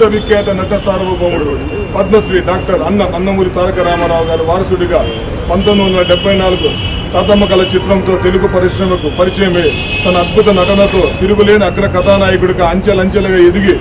విశ్వవిఖ్యాత నట సార్వభౌముడు పద్మశ్రీ డాక్టర్ నందమూరి తారక రామారావు గారి వారసుడిగా 1974 తాతమ్మ కళ చిత్రంతో తెలుగు పరిశ్రమకు పరిచయమై తన అద్భుత నటనతో తిరుగులేని అగ్ర కథానాయకుడిగా అంచెలంచెలుగా ఎదిగి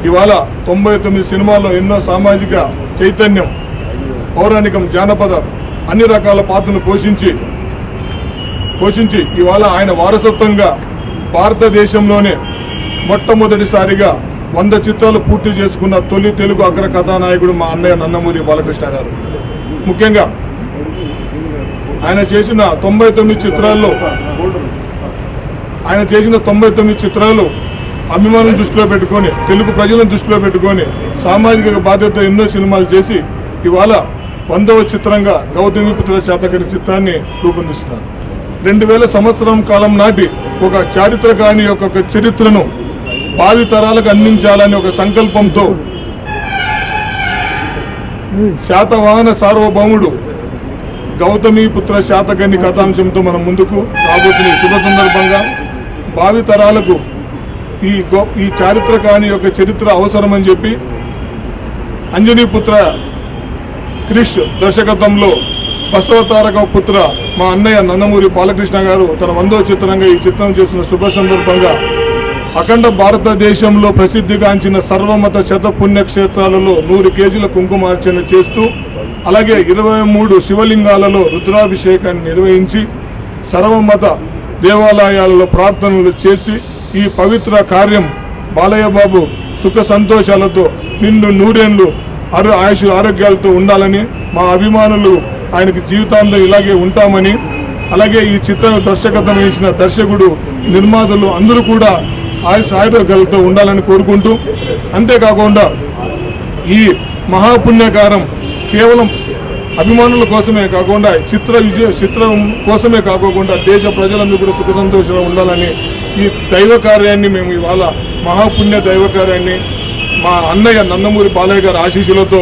ఇవాళ 99 సినిమాల్లో ఎన్నో సామాజిక చైతన్యం, పౌరాణికం, జానపద అన్ని రకాల పాత్రను పోషించి ఇవాళ ఆయన వారసత్వంగా భారతదేశంలోనే మొట్టమొదటిసారిగా 100 చిత్రాలు పూర్తి చేసుకున్న తొలి తెలుగు అగ్ర కథానాయకుడు మా అన్నయ్య నందమూరి బాలకృష్ణ గారు. ముఖ్యంగా ఆయన చేసిన 99 చిత్రాలు అభిమానులను దృష్టిలో పెట్టుకొని, తెలుగు ప్రజలను దృష్టిలో పెట్టుకొని సామాజిక బాధ్యత ఎన్నో సినిమాలు చేసి ఇవాళ 100వ చిత్రంగా గౌతమిపుత్ర శాతకర్ణి చిత్రాన్ని రూపొందిస్తున్నారు. 2000 సంవత్సరం కాలం నాటి ఒక చారిత్రకాని యొక్క చరిత్రను భావి తరాలకు అందించాలని ఒక సంకల్పంతో శాతవాహన సార్వభౌముడు గౌతమిపుత్ర శాతకర్ణి కథాంశంతో మనం ముందుకు రాబోతున్న శుభ సందర్భంగా భావి తరాలకు ఈ చారిత్రకాని యొక్క చరిత్ర అవసరమని చెప్పి అంజనీపుత్ర క్రిష్ దర్శకత్వంలో బసవతారక పుత్ర మా అన్నయ్య నందమూరి బాలకృష్ణ గారు తన 100వ చిత్రంగా ఈ చిత్రం చేసిన శుభ సందర్భంగా అఖండ భారతదేశంలో ప్రసిద్ధిగాంచిన సర్వమత శత పుణ్యక్షేత్రాలలో 100 కేజీల కుంకుమార్చన చేస్తూ అలాగే 23 శివలింగాలలో రుద్రాభిషేకాన్ని నిర్వహించి సర్వమత దేవాలయాలలో ప్రార్థనలు చేసి ఈ పవిత్ర కార్యం బాలయ్య బాబు సుఖ సంతోషాలతో నిండు నూరేళ్లు ఆయుష్ ఆరోగ్యాలతో ఉండాలని, మా అభిమానులు ఆయనకి జీవితాంతం ఇలాగే ఉంటామని, అలాగే ఈ చిత్రం దర్శకత్వం వహించిన దర్శకుడు, నిర్మాతలు అందరూ కూడా ఆయుష్ ఆరోగ్యాలతో ఉండాలని కోరుకుంటూ, అంతేకాకుండా ఈ మహాపుణ్యకారం కేవలం అభిమానుల కోసమే కాకుండా చిత్రం కోసమే కాకుండా దేశ ప్రజలందరూ కూడా సుఖ సంతోషంగా ఉండాలని ఈ దైవ కార్యాన్ని మేము ఇవాళ మహాపుణ్య దైవ కార్యాన్ని మా అన్నయ్య నందమూరి బాలయ్య గారి ఆశీస్సులతో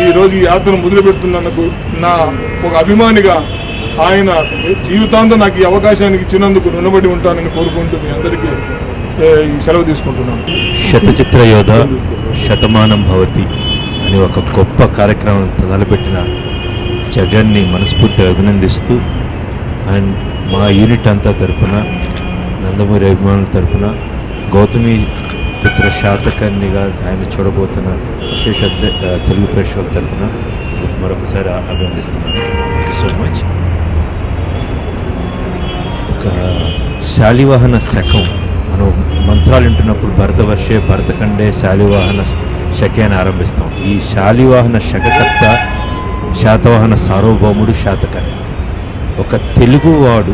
ఈరోజు ఈ యాత్రను మొదలు పెడుతున్నందుకు నా ఒక అభిమానిగా ఆయన జీవితాంతం నాకు ఈ అవకాశానికి ఇచ్చినందుకు రుణపడి ఉంటానని కోరుకుంటూ మీ అందరికీ సెలవు తీసుకుంటున్నాను. శతచిత్ర యోధ శతమానం భవతి అని ఒక గొప్ప కార్యక్రమం తలపెట్టిన జగన్ని మనస్ఫూర్తిగా అభినందిస్తూ అండ్ మా యూనిట్ అంతా తరఫున, నందమూరి అభిమానుల తరఫున, గౌతమి పుత్ర శాతకర్ణిగా ఆయన చూడబోతున్న విశేష తెలుగు ప్రేక్షకుల తరఫున మరొకసారి అభినందిస్తున్నాను. Thank you so much. ఒక శాలివాహన శకం మనం మంత్రాలు వింటున్నప్పుడు భరతవర్షే భరతఖండే శాలివాహన శకే అని ఆరంభిస్తాం. ఈ శాలివాహన శకకర్త శాతవాహన సార్వభౌముడు శాతకర్ణి. ఒక తెలుగువాడు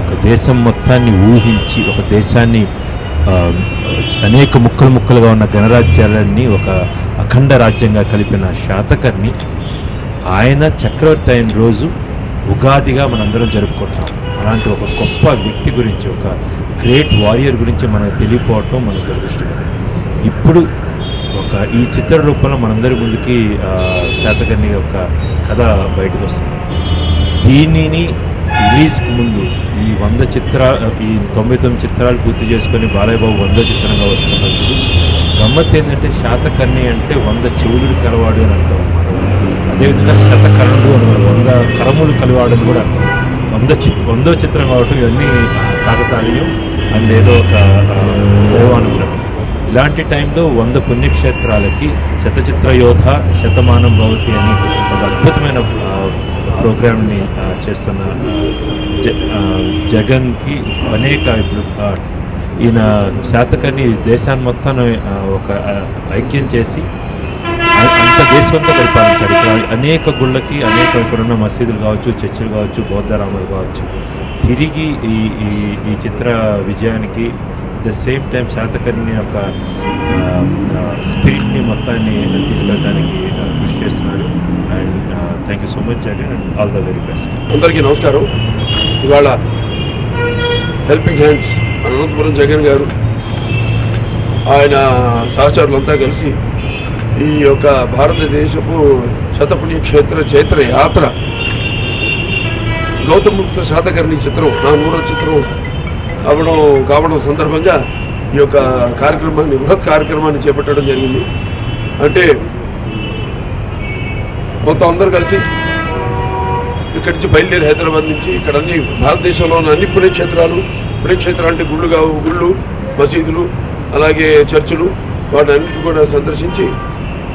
ఒక దేశం మొత్తాన్ని ఊహించి, ఒక దేశాన్ని అనేక ముక్కలుగా ఉన్న గణరాజ్యాలన్నీ ఒక అఖండ రాజ్యంగా కలిపిన శాతకర్ణి, ఆయన చక్రవర్తి అయిన రోజు ఉగాదిగా మనందరం జరుపుకుంటాం. అలాంటి ఒక గొప్ప వ్యక్తి గురించి, ఒక గ్రేట్ వారియర్ గురించి మనకు తెలియకపోవటం మన దురదృష్టం. ఇప్పుడు ఈ చిత్ర రూపంలో మనందరి ముందుకి శాతకర్ణి యొక్క కథ బయటకు వస్తుంది. దీనిని రిలీజ్కి ముందు ఈ 99 చిత్రాలు పూర్తి చేసుకొని బాలయ్య బాబు 100వ చిత్రంగా వస్తున్నప్పుడు గమ్మత్ ఏంటంటే శాతకర్ణి అంటే 100 చెవులు కలవాడు అని అర్థం. అదేవిధంగా శతకర్ణుడు అని 100 కరములు కలవాడు అని కూడా అర్థం. 100వ చిత్రం కాబట్టి ఇవన్నీ కాకతాళీయం అండ్ ఏదో ఒక దైవానుగ్రహం. ఇలాంటి టైంలో 100 పుణ్యక్షేత్రాలకి శతచిత్ర యోధ శతమానం భవతి అని ఒక అద్భుతమైన ప్రోగ్రామ్ని చేస్తున్న జగన్కి అనేక ఇప్పుడు ఈయన శాతకర్ణి దేశాన్ని మొత్తాన్ని ఒక ఐక్యం చేసి అంత దేశమంతా పరిపాలించారు. ఇక్కడ అనేక గుళ్ళకి, ఇక్కడున్న మసీదులు కావచ్చు, చర్చిలు కావచ్చు, బౌద్ధరాములు కావచ్చు, తిరిగి ఈ చిత్ర విజయానికి ద సేమ్ టైం శాతకర్ణి యొక్క స్పిరిట్ని మొత్తాన్ని తీసుకెళ్ళడానికి కృషి చేస్తున్నాడు. And thank you so much Jagan and all the very best. అందరికీ నమస్కారం. ఇవాళ హెల్పింగ్ హ్యాండ్స్ అనంతపురం జగన్ గారు ఆయన సహచరులంతా కలిసి ఈ యొక్క భారతదేశపు శతపుణ్యక్షేత్ర చైత్ర యాత్ర గౌతమిపుత్ర శాతకర్ణి చిత్రం నా 100వ చిత్రం కావడం సందర్భంగా ఈ యొక్క కార్యక్రమాన్ని బృహత్ కార్యక్రమాన్ని చేపట్టడం జరిగింది. అంటే మొత్తం అందరూ కలిసి ఇక్కడి నుంచి బయలుదేరి హైదరాబాద్ నుంచి ఇక్కడ అన్ని భారతదేశంలో ఉన్న అన్ని పుణ్యక్షేత్రాలు అంటే గుళ్ళు, మసీదులు, అలాగే చర్చిలు, వాటన్నిటి కూడా సందర్శించి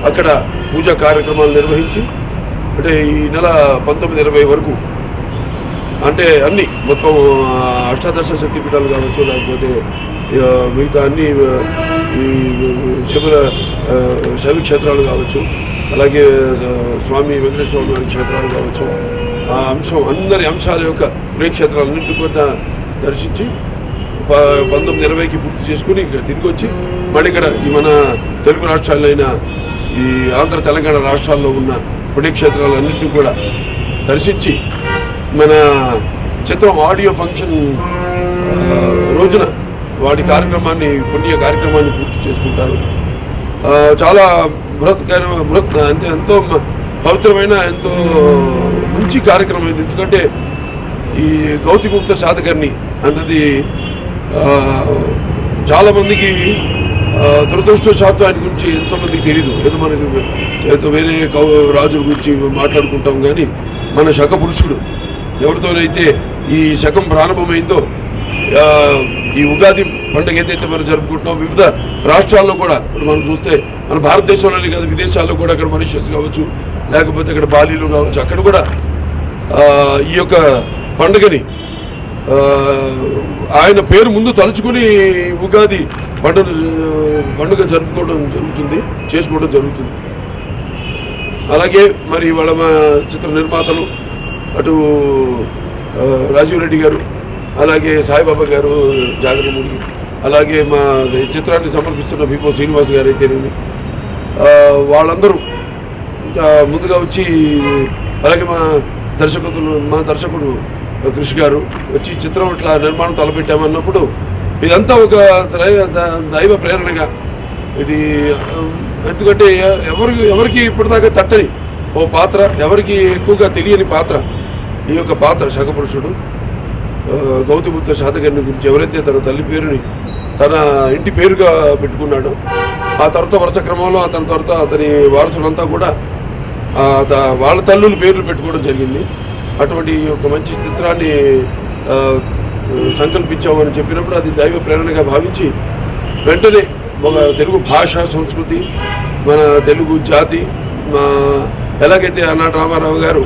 అక్కడ పూజా కార్యక్రమాలు నిర్వహించి అంటే ఈ నెల 19-20 వరకు అంటే అన్ని మొత్తం అష్టాదశ శక్తిపీఠాలు కావచ్చు, లేకపోతే మిగతా అన్ని ఈ శైవ క్షేత్రాలు కావచ్చు, అలాగే స్వామి వెంకటేశ్వర స్వామి క్షేత్రాలు కావచ్చు, ఆ అంశం అందరి అంశాల యొక్క పుణ్యక్షేత్రాలన్నింటినీ కూడా దర్శించి 19-20కి పూర్తి చేసుకుని ఇక్కడ తిరిగి వచ్చి మళ్ళీ ఇక్కడ ఈ మన తెలుగు రాష్ట్రాలైన ఈ ఆంధ్ర తెలంగాణ రాష్ట్రాల్లో ఉన్న పుణ్యక్షేత్రాలన్నింటినీ కూడా దర్శించి మన చిత్రం ఆడియో ఫంక్షన్ రోజున వాడి పుణ్య కార్యక్రమాన్ని పూర్తి చేసుకుంటారు. చాలా బృహత్ అంటే ఎంతో పవిత్రమైన ఎంతో మంచి కార్యక్రమం అయింది. ఎందుకంటే ఈ గౌతమిపుత్ర శాతకర్ణి అన్నది చాలామందికి దురదృష్టవశాత్తు ఆయన గురించి ఎంతోమందికి తెలీదు. ఏదో మనకి వేరే రాజుల గురించి మాట్లాడుకుంటాం, కానీ మన శక పురుషుడు ఎవరితోనైతే ఈ శకం ప్రారంభమైందో ఈ ఉగాది పండుగ ఏదైతే మనం జరుపుకుంటున్నాం వివిధ రాష్ట్రాల్లో కూడా ఇప్పుడు మనం చూస్తే మన భారతదేశంలోనే కాదు విదేశాల్లో కూడా అక్కడ మారిషస్ కావచ్చు, లేకపోతే అక్కడ బాలీలో కావచ్చు, అక్కడ కూడా ఈ యొక్క పండుగని ఆయన పేరు ముందు తలుచుకుని ఉగాది పండుగ చేసుకోవడం జరుగుతుంది. అలాగే మరి వాళ్ళ మా చిత్ర నిర్మాతలు అటు రాజీవ్ రెడ్డి గారు, అలాగే సాయిబాబా గారు జాగరముడి, అలాగే మా చిత్రాన్ని సమర్పిస్తున్న బిపో శ్రీనివాస్ గారు అయితేనేమి, వాళ్ళందరూ ముందుగా వచ్చి, అలాగే మా దర్శకుడు కృషి గారు వచ్చి చిత్రం ఇట్లా నిర్మాణం తలపెట్టామన్నప్పుడు ఇదంతా ఒక దైవ ప్రేరణగా ఇది. ఎందుకంటే ఎవరికి ఇప్పటిదాకా తట్టని ఓ పాత్ర, ఎవరికి ఎక్కువగా తెలియని పాత్ర ఈ యొక్క పాత్ర శకపురుషుడు గౌతమిపుత్ర శాతకర్ణి గురించి ఎవరైతే తన తల్లి పేరుని తన ఇంటి పేరుగా పెట్టుకున్నాడో ఆ తర్వాత వరుస క్రమంలో అతని తర్వాత అతని వారసులంతా కూడా వాళ్ళ తల్లుల పేర్లు పెట్టుకోవడం జరిగింది. అటువంటి ఒక మంచి చిత్రాన్ని సంకల్పించామని చెప్పినప్పుడు అది దైవ ప్రేరణగా భావించి వెంటనే ఒక తెలుగు భాష సంస్కృతి, మన తెలుగు జాతి, ఎలాగైతే ఆనాటి రామారావు గారు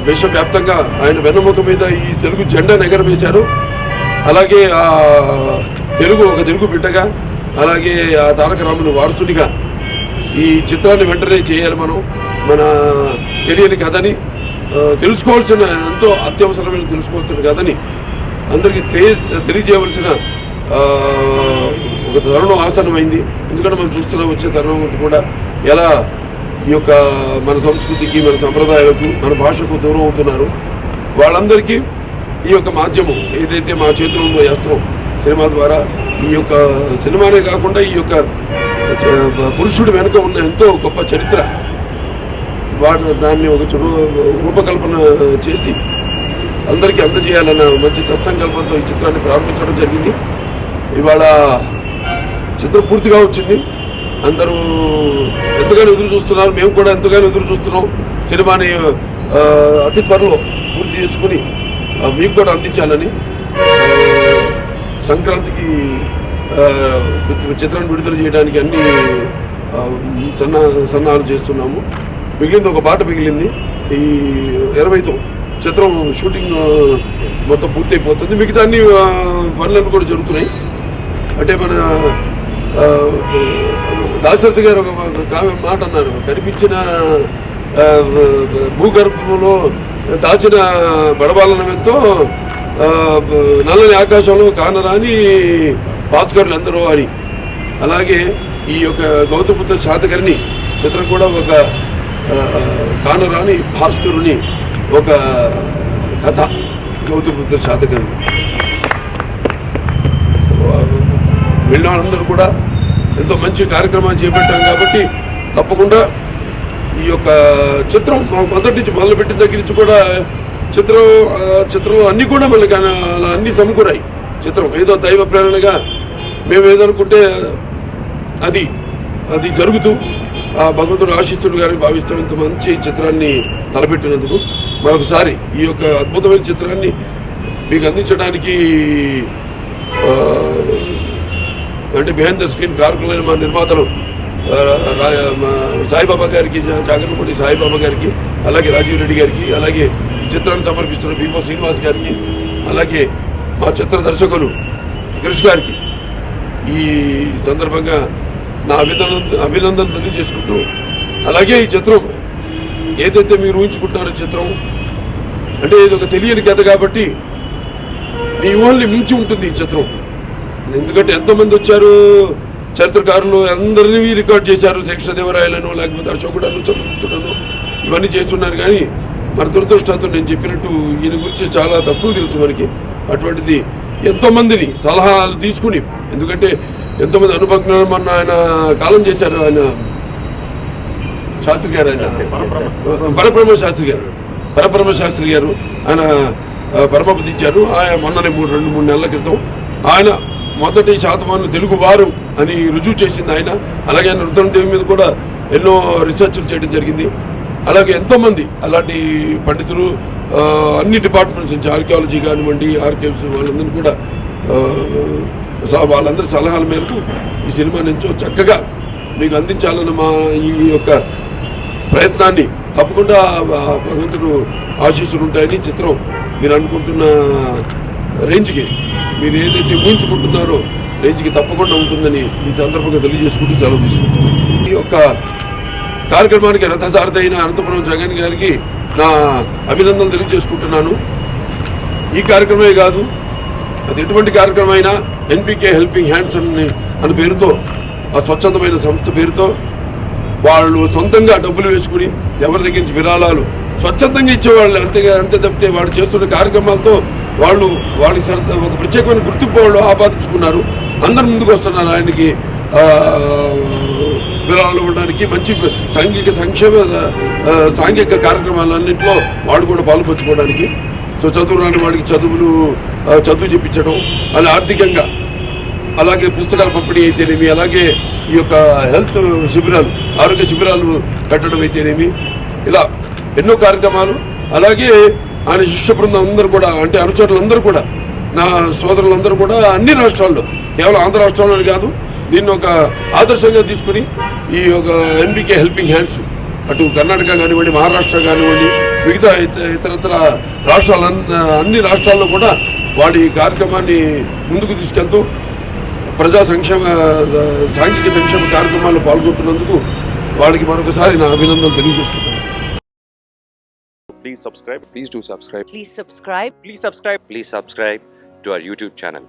విశ్వవ్యాప్తంగా ఆయన వెన్నముక మీద ఈ తెలుగు జెండాను ఎగరవేశారు, అలాగే ఒక తెలుగు బిడ్డగా, అలాగే ఆ తారక రాముని వారసునిగా ఈ చిత్రాన్ని వెంటనే చేయాలి. మన తెలియని కథని తెలుసుకోవాల్సిన ఎంతో అత్యవసరమైన తెలుసుకోవాల్సిన కథని అందరికీ తెలియజేయవలసిన ఒక తరుణం ఆసన్నమైంది. ఎందుకంటే మనం చూస్తున్నాం వచ్చే తరుణం కూడా ఎలా ఈ యొక్క మన సంస్కృతికి, మన సంప్రదాయాలకు, మన భాషకు దూరం అవుతున్నారు. వాళ్ళందరికీ ఈ యొక్క మాధ్యమం ఏదైతే మా చేతిలో ఉందో అస్త్రం సినిమా ద్వారా ఈ యొక్క సినిమానే కాకుండా ఈ యొక్క పురుషుడు వెనుక ఉన్న ఎంతో గొప్ప చరిత్ర దాన్ని ఒక రూపకల్పన చేసి అందరికీ అందజేయాలన్న మంచి సత్సంకల్పంతో ఈ చిత్రాన్ని ప్రారంభించడం జరిగింది. ఇవాళ చిత్రం పూర్తిగా వచ్చింది. అందరూ ఎంతగానో ఎదురు చూస్తున్నారు, మేము కూడా ఎంతగానో ఎదురు చూస్తున్నాం. సినిమాని అతి త్వరలో పూర్తి చేసుకుని మీకు కూడా అందించాలని సంక్రాంతికి చిత్రాన్ని విడుదల చేయడానికి అన్ని సన్నాహాలు చేస్తున్నాము. మిగిలింది ఒక పాట మిగిలింది. ఈ 20తో చిత్రం షూటింగ్ మొత్తం పూర్తయిపోతుంది. మిగతా అన్ని పనులన్నీ కూడా జరుగుతున్నాయి. అంటే మన దాశరథి గారు ఒక మాట అన్నారు, కనిపించిన భూగర్భంలో దాచిన బడబాలనమెంతో నల్లని ఆకాశంలో కానరాని భాస్కరులు అందరూ అని. అలాగే ఈ యొక్క గౌతమిపుత్ర శాతకర్ణి చిత్రం కూడా ఒక కానరాని భాస్కరుని ఒక కథ గౌతమిపుత్ర శాతకర్ణి. వెళ్ళిన వాళ్ళందరూ కూడా ఎంతో మంచి కార్యక్రమాలు చేపట్టాం కాబట్టి తప్పకుండా ఈ యొక్క చిత్రం మొదటి నుంచి మొదలుపెట్టిన దగ్గర నుంచి కూడా చిత్రంలో అన్నీ కూడా మనకి అలా అన్నీ సమకూరాయి. చిత్రం ఏదో దైవ ప్రేరణగా మేము ఏదనుకుంటే అది అది జరుగుతూ ఆ భగవంతుడు ఆశీస్సులు కానీ భావిస్తాం. ఇంత మంచి చిత్రాన్ని తలపెట్టినందుకు మరొకసారి ఈ యొక్క అద్భుతమైన చిత్రాన్ని మీకు అందించడానికి అంటే బిహైండ్ ద స్క్రీన్ కారకులైన మా నిర్మాతలు సాయిబాబా గారికి, జాగర్లపూడి సాయిబాబా గారికి, అలాగే రాజీవ్ రెడ్డి గారికి, అలాగే ఈ చిత్రాన్ని సమర్పిస్తున్న బీపో శ్రీనివాస్ గారికి, అలాగే మా చిత్ర దర్శకులు కృష్ గారికి ఈ సందర్భంగా నా అభినందనలు తెలియజేసుకుంటూ, అలాగే ఈ చిత్రం ఏదైతే మీరు ఊహించుకుంటున్నారో చిత్రం అంటే ఇది ఒక తెలియని కథ కాబట్టి మీ ఊహల్ని మించి ఉంటుంది ఈ చిత్రం. ఎందుకంటే ఎంతోమంది వచ్చారు చరిత్రకారులు, అందరినీ రికార్డ్ చేశారు. శేషదేవరాయలను, లేకపోతే అశోకుడను, చంద్రగుప్తుడను ఇవన్నీ చేస్తున్నారు. కానీ మన దురదృష్టంతో నేను చెప్పినట్టు ఈయన గురించి చాలా తక్కువ తెలుసు మనకి. అటువంటిది ఎంతోమందిని సలహాలు తీసుకుని, ఎందుకంటే ఎంతోమంది అనుభజ్ఞులు మొన్న ఆయన కాలం చేశారు. ఆయన శాస్త్రి గారు, ఆయన పరబ్రహ్మ శాస్త్రి గారు ఆయన పరమపదించారు. ఆయన మొన్ననే 2-3 నెలల క్రితం ఆయన మొదటి శాతమానం తెలుగు వారు అని రుజువు చేసింది ఆయన. అలాగే ఆయన రుద్రమదేవి మీద కూడా ఎన్నో రీసెర్చ్లు చేయడం జరిగింది. అలాగే ఎంతోమంది అలాంటి పండితులు అన్ని డిపార్ట్మెంట్స్ నుంచి, ఆర్కియాలజీ కానివ్వండి, ఆర్కైవ్స్, వాళ్ళందరూ కూడా వాళ్ళందరి సలహాల మేరకు ఈ సినిమా నుంచో చక్కగా మీకు అందించాలన్న మా ఈ యొక్క ప్రయత్నాన్ని తప్పకుండా భగవంతుడు ఆశీస్సులు ఉంటాయని, చిత్రం మీరు అనుకుంటున్న రేంజ్కి, మీరు ఏదైతే ఊహించుకుంటున్నారో రేంజ్కి తప్పకుండా ఉంటుందని ఈ సందర్భంగా తెలియజేసుకుంటూ సెలవు తీసుకుంటున్నాను. ఈ యొక్క కార్యక్రమానికి రథసారథి అయిన అనంతపురం జగన్ గారికి నా అభినందనలు తెలియజేసుకుంటున్నాను. ఈ కార్యక్రమమే కాదు, అది ఎటువంటి కార్యక్రమం అయినా ఎన్పికే హెల్పింగ్ హ్యాండ్స్ అనే పేరుతో, ఆ స్వచ్ఛందమైన సంస్థ పేరుతో వాళ్ళు సొంతంగా డబ్బులు వేసుకుని ఎవరి దగ్గర నుంచి విరాళాలు స్వచ్ఛందంగా ఇచ్చేవాళ్ళు. అంతే తప్పితే వాళ్ళు చేస్తున్న కార్యక్రమాలతో వాళ్ళకి ఒక ప్రత్యేకమైన గుర్తింపు వాళ్ళు ఆపాదించుకున్నారు. అందరు ముందుకు వస్తున్నారు ఆయనకి విరాళాలు ఇవ్వడానికి, మంచి సాంఘిక కార్యక్రమాలన్నింటిలో వాళ్ళు కూడా పాల్పంచుకోవడానికి. సో చదువు రాని వాడికి చదువు చెప్పించడం, అలా ఆర్థికంగా, అలాగే పుస్తకాల పంపిణీ అయితేనేమి, అలాగే ఈ యొక్క హెల్త్ శిబిరాలు, ఆరోగ్య శిబిరాలు పెట్టడం అయితేనేమి, ఇలా ఎన్నో కార్యక్రమాలు. అలాగే ఆయన శిష్య బృందం అందరూ కూడా, అంటే అనుచరులందరూ కూడా, నా సోదరులందరూ కూడా అన్ని రాష్ట్రాల్లో, కేవలం ఆంధ్ర రాష్ట్రంలోనే కాదు, దీన్ని ఒక ఆదర్శంగా తీసుకుని ఈ యొక్క ఎన్బికే హెల్పింగ్ హ్యాండ్స్ అటు కర్ణాటక కానివ్వండి, మహారాష్ట్ర కానివ్వండి, మిగతా ఇతరత్ర అన్ని రాష్ట్రాల్లో కూడా వాడి కార్యక్రమాన్ని ముందుకు తీసుకెళ్తూ ప్రజా సాంఘిక సంక్షేమ కార్యక్రమాల్లో పాల్గొంటున్నందుకు వాళ్ళకి మరొకసారి నా అభినందనలు తెలియజేసుకుంటున్నాను. Please subscribe. Please do subscribe. Please subscribe. Please subscribe. Please subscribe to our YouTube channel.